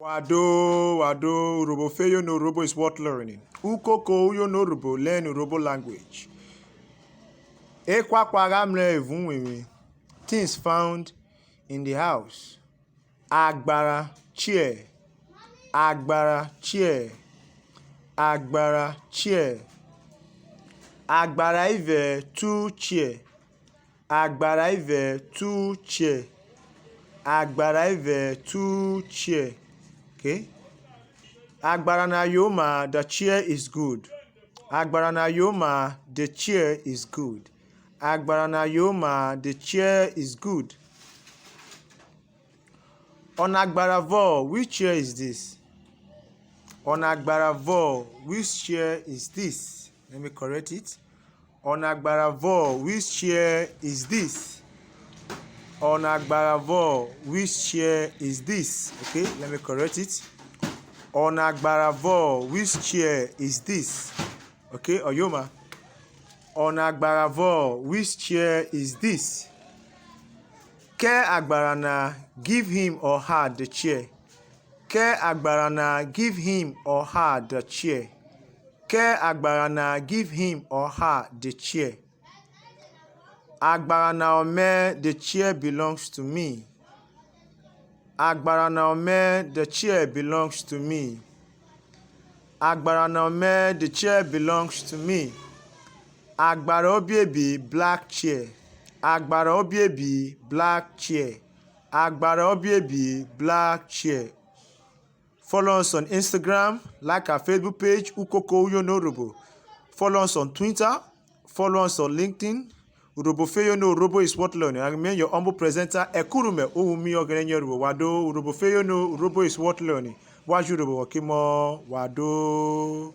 Wado, Urhobo Feyo no Urhobo is worth learning. Ukoko, Uyono, Urhobo, learn Urhobo language. Ekwakwa, evun, things found in the house. Agbara, chair. Agbara, chair. Agbara, chair. Agbara ive, two chair. Agbara ive, two chair. Agbara ive, two chair. Okay. Agbara na yoma, the chair is good. Agbara na yoma, the chair is good. Agbara na yoma, the chair is good. On Agbara vo, which chair is this? On Agbara vo, which chair is this? Let me correct it. On Agbara vo, which chair is this? On Agbara vo, which chair is this? Okay, let me correct it. On Agbara vo, which chair is this? Okay, Oyoma. On Agbara vo, which chair is this? Ke Agbara na, give him or her the chair. Ke Agbara na, give him or her the chair. Ke Agbara na, give him or her the chair. Agbara na ome, the chair belongs to me. Agbara na ome, the chair belongs to me. Agbara na ome, the chair belongs to me. Agbara obiebi, black chair. Agbara obiebi, black chair. Agbara obiebi, black chair. Follow us on Instagram, like our Facebook page, Ukoko Uyono Urhobo. Follow us on Twitter, follow us on LinkedIn. Urhobo Feyo no Urhobo is worth learning. I remain your humble presenter, Ekurume, Owumi, Oghenenyerho. Wado, Urhobo Feyo no Urhobo is worth learning. Waju Urhobo Wakimo, Wado.